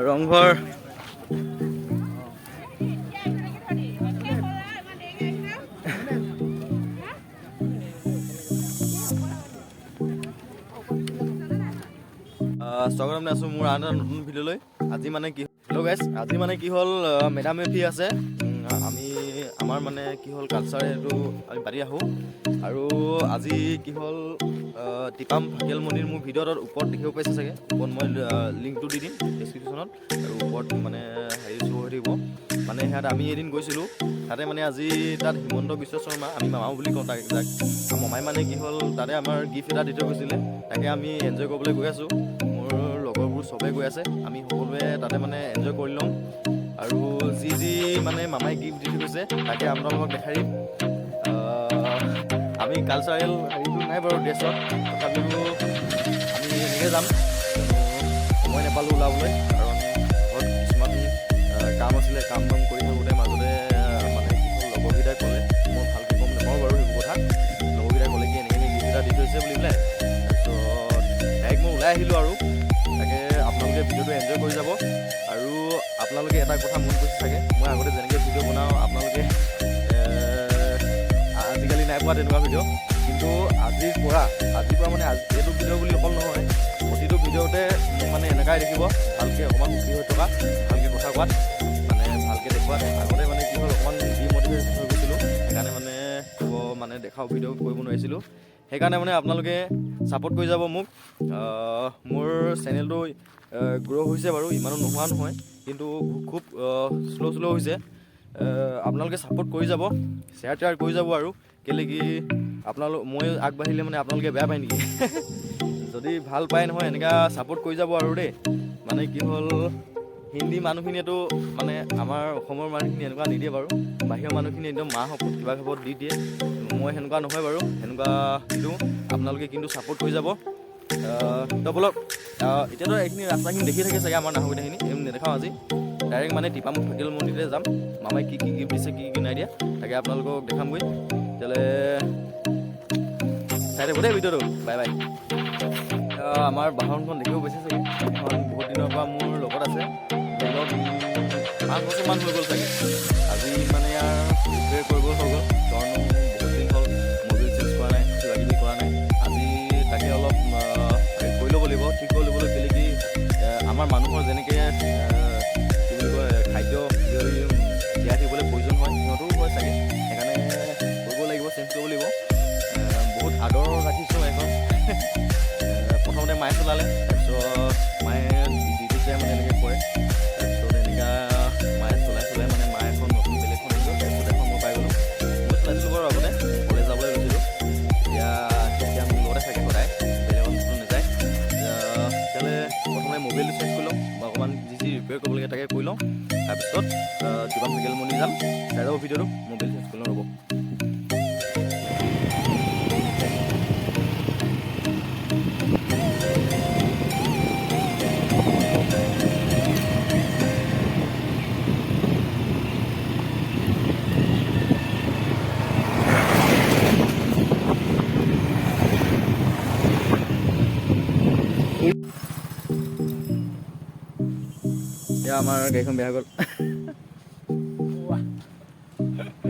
ৰংঘৰ স্বাগতম আছোঁ মোৰ আন এটা নতুন ভিডিঅ'লৈ। আজি মানে কি হেল্ল' গাইজ, আজি মানে কি হ'ল মেডাম মে ফি আছে। আমাৰ মানে কি হ'ল কালচাৰ এইটো আমি পাতি আহোঁ। আৰু আজি কি হ'ল টিপাম ভাগিয়াল মন্দিৰ মোৰ ভিডিঅ'টোত ওপৰত দেখিব পাইছে চাগে। ওপৰত মই লিংকটো দি দিম ডেছক্ৰিপশ্যনত। আৰু ওপৰত মানে হেৰি শ্ব' হৈ থাকিব। মানে সিয়াত আমি এদিন গৈছিলোঁ, তাতে মানে আজি তাত হিমন্ত বিশ্ব শৰ্মা, আমি মামাও বুলি কওঁ তাক, মামাই মানে কি হ'ল তাতে আমাৰ গিফ্ট এটা দি থৈ গৈছিলে। তাকে আমি এনজয় কৰিবলৈ গৈ আছোঁ। মোৰ লগৰবোৰ চবেই গৈ আছে, আমি সকলোৱে তাতে মানে এনজয় কৰি ল'ম। আৰু যি মানে মামাই গিফ্ট দি থৈ গৈছে তাকে আপোনালোকক দেখাই দিম। আমি কালচাৰেল হেৰিটো নাই বাৰু ড্ৰেছত, তথাপিও আমি এনেকৈ যাম। সময় নাপালোঁ ওলাবলৈ, কাৰণ ঘৰত কিছুমান কাম আছিলে, কাম কৰি থাকোঁতে মাজতে মানে কি হ'ল লগৰকেইটাই ক'লে, মই ভালকৈ গম নাপাওঁ বাৰু সেইবোৰ কথা। লগৰকেইটাই ক'লে কি এনেকৈ গিফ্ট এটা দি থৈছে বুলি পেলাই। তাৰপিছত ডাইৰেক্ট মই ওলাই আহিলোঁ আৰু তাকে আপোনালোকে ভিডিঅ'টো এনজয় কৰি যাব। আৰু আপোনালোকে এটা কথা মন কৰিছে চাগে, মই আগতে যেনেকৈ ভিডিঅ' বনাওঁ আপোনালোকে আজিকালি নাই পোৱা তেনেকুৱা ভিডিঅ'। কিন্তু আজিৰ পৰা মানে এইটো ভিডিঅ' বুলি অকল নহয়, প্ৰতিটো ভিডিঅ'তে মোক মানে এনেকুৱাই দেখিব, ভালকৈ অকণমান সুখী হৈ থকা, ভালকৈ কথা কোৱাত, মানে ভালকৈ দেখুৱাত। আগতে মানে কি হ'ল অকণমান ডিম'টিভেট হৈ গৈছিলোঁ, সেইকাৰণে মানে দেখাওঁ ভিডিঅ' কৰিব নোৱাৰিছিলোঁ। সেইকাৰণে মানে আপোনালোকে ছাপোৰ্ট কৰি যাব মোক। মোৰ চেনেলটো গ্ৰ' হৈছে বাৰু, ইমানো নোহোৱা নহয়, কিন্তু খুব শ্ল' হৈছে। আপোনালোকে ছাপোৰ্ট কৰি যাব, শ্বেয়াৰ কৰি যাব। আৰু কেলৈ কি মই আগবাঢ়িলে মানে আপোনালোকে বেয়া পায় নেকি? যদি ভাল পায় নহয় এনেকুৱা ছাপোৰ্ট কৰি যাব আৰু দেই। মানে কি হ'ল হিন্দী মানুহখিনিয়েতো মানে আমাৰ অসমৰ মানুহখিনি এনেকুৱা নিদিয়ে বাৰু, বাহিৰৰ মানুহখিনি একদম মাহঁত কিবা খাবত দি দিয়ে। মই সেনেকুৱা নহয় বাৰু, সেনেকুৱা কিন্তু আপোনালোকে কিন্তু ছাপোৰ্ট কৰি যাব। তো বলক, এতিয়াতো এইখিনি ৰাস্তাখিনি দেখি থাকে চাগে আমাৰ নাহৰকটীয়াখিনি, এইখিনি নেদেখাওঁ আজি। ডাইৰেক্ট মানে টিপাম ভাগিয়াল মন্দিৰতে যাম। মামাই কি গিফ্ট দিছে, কি নাই দিয়া, তাকে আপোনালোকক দেখামগৈ। তেতিয়াহ'লে চাই থাকোঁ দেই ভিডিঅ'টো। Bye bye. আমাৰ বাহনখন দেখিব পাইছে চাগে, এখন বহুত দিনৰ পৰা মোৰ লগত আছে। ধৰি লওক 5 বছৰমান হৈ গ'ল চাগে। আজি মানে ইয়াৰ ৰিপেয়াৰ কৰিব হৈ গ'ল, কাৰণ বহুত দিন হ'ল মবিল চেঞ্জ কৰা নাই, কিবাকিবি কৰা নাই। আজি তাকে অলপ হেৰি কৰি ল'ব লাগিব, ঠিক কৰি ল'বলৈ। কেলৈ কি আমাৰ মানুহৰ যেনেকৈ কি বুলি কয় খাদ্য জীয়াই থাকিবলৈ প্ৰয়োজন হয়, সিহঁতৰো হয় চাগে। সেইকাৰণে কৰিব লাগিব, চেঞ্জ কৰিব লাগিব। বহুত আদৰ ৰাখিছোঁ এখন। প্ৰথমতে মায়ে চলালে, তাৰপিছত মায়ে দি দিছে মানে এনেকৈ কৰে। তাৰপিছত এনেকুৱা মায়ে চলাই মানে মায়ে এখন নতুন বেলেগখন আনিলোঁ, তাৰপিছত এখন মই পাই গ'লোঁ। মই চলাইছিলোঁ বাৰু আগতে, কলেজ যাবলৈ লৈছিলোঁ। তেতিয়া মোৰ লগতে থাকে সদায়, বেলেগত নাযায়। তেতিয়াহ'লে প্ৰথমে মোবাইলটো চেঞ্জ কৰি লওঁ, বা অকণমান যি ৰিপেয়াৰ কৰিব লাগে তাকে কৰি লওঁ। তাৰপিছত টিপাম ভাগিয়াল মন্দিৰ যাম। চাই যাব ভিডিঅ'টো, মোবাইল চেঞ্জ কৰি লওঁ ৰ'ব। এতিয়া আমাৰ গাড়ীখন বেয়া হৈ গ'ল।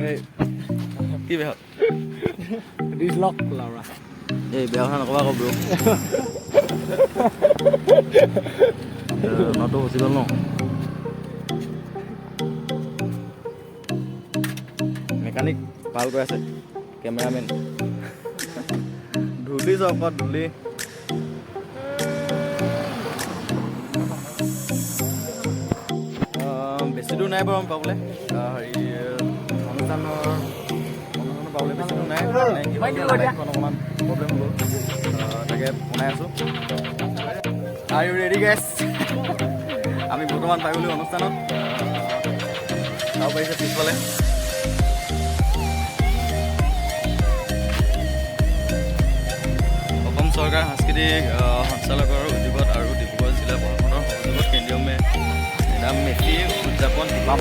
এই কি বেয়া হ'ল? এই বেয়া কথা নক'বা আকৌ ব্ৰ'। নটো ফচি গ'ল ন। মেকানিক ভাল কৰি আছে, কেমেৰামেন ধূলি চকত ধূলি। বেছি দূৰ নাই বাৰু পাবলৈ, হেৰি অনুষ্ঠানৰ পাবলৈ বেছি দূৰ নাই। বাইকখন অকণমান প্ৰব্লেম হৈ গ'ল, তাকে বনাই আছোঁ। Are you ready guys? আমি বৰ্তমান পাই গ'লোঁ অনুষ্ঠানত। চাব পাৰিছে পিছফালে অসম চৰকাৰ সাংস্কৃতিক সঞ্চালকৰ উদ্যোগত আৰু ডিব্ৰুগড় জিলা প্ৰশাসনৰ সহযোগত কেন্দ্ৰীয় মেডাম মে ফি উদযাপন টিপাম।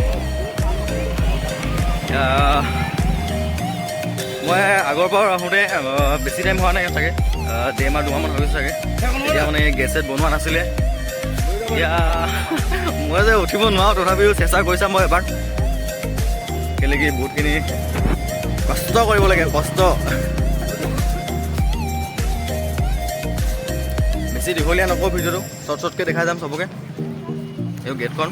মই আগৰ পৰা আহোঁতে বেছি টাইম হোৱা নাই চাগে, 1.5 মাহ 2 মাহমান হৈ গৈছে চাগে। তেতিয়া মানে গেছ চেছ বনোৱা নাছিলে। এতিয়া মই যে উঠিব নোৱাৰোঁ তথাপিও চেষ্টা কৰিছা মই এবাৰ কেলৈ কি বহুতখিনি কষ্ট কৰিব লাগে কষ্ট বেছি দীঘলীয়া নকওঁ ভিডিঅ'টো শ্বৰ্টকৈ দেখাই যাম চবকে এই গেটখন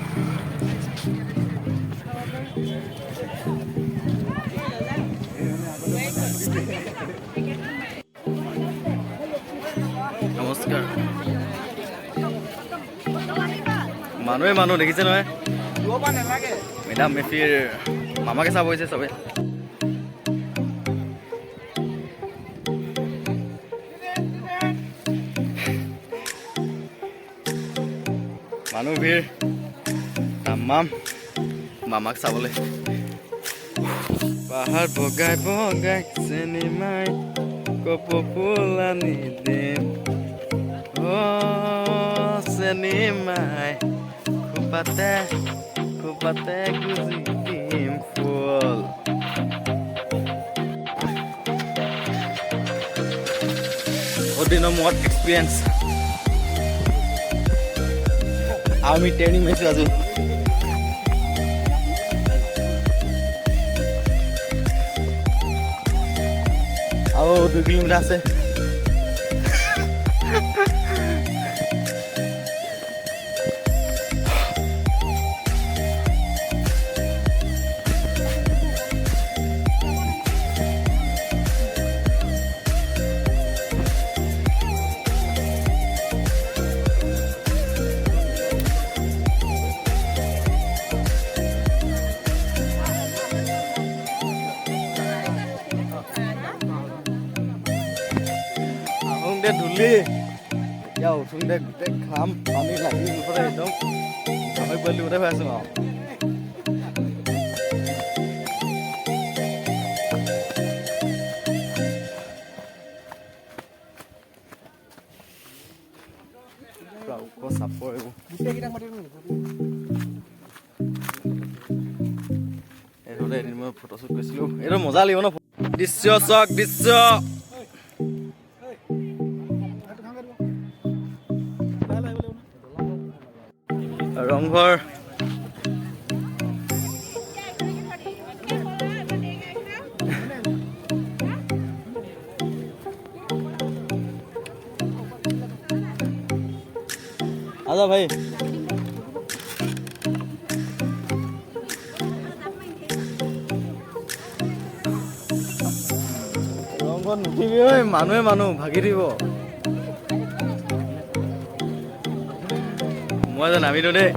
নমস্কাৰ মানুহে মানুহ দেখিছে নহয় মেডাম মেফিৰ মামাকে চাব হৈছে চবে মানুহ ভিৰ তামাম মামাক চাবলৈ পাহাৰ বগাই বগাই চিনেমাই কপৌফুল আনি দিম চিনেমাই খোপাতে খোপাতে গুজি দিম ফুল বহুত দিনৰ মূৰত এক্সপিৰিয়েঞ্চ আমি ট্ৰেইনিং মাৰিছোঁ আজি আৰু 2 কিলোমিটাৰ আছে ধুলি এতিয়া উঠোঁতে গোটেই ঘাম পানী লাগি মুঠতে একদম গাহৰি পোৱালি গোটেই হৈ আছোঁ আৰু চাপৰ এইটোতে এদিন মই ফটোশ্বুট কৰিছিলোঁ এইটো মজা লাগিব ন দৃশ্য চক দৃশ্য ৰংঘৰ আজা ভাই ৰংঘৰ নুঠিবি ঐ মানুহে মানুহ ভাগি দিব মই যে নামিলো দেই